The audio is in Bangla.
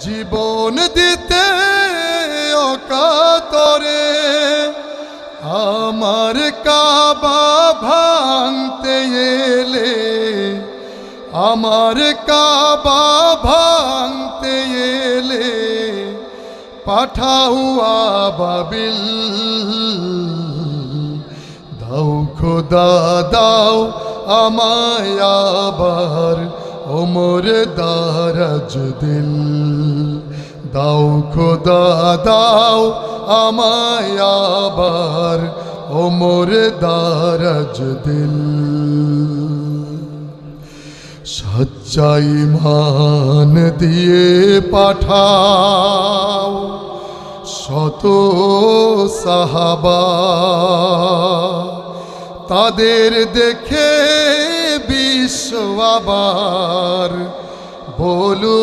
জীবন দিতে অকাতরে আমার কাবা ভাঙতে এলে, আমার কাবা ভাঙতে এলে পাঠাও আবাবিল। দাও খোদা দাও আমায় আবার ওমর দারাজ দিল। দাও খোদা দাও আমায় আবার ওমর দারাজ দিল। সচ্চা ঈমান দিয়ে পাঠাও শত সাহাবা, তাদের দেখে বিশ্ব আবার বলু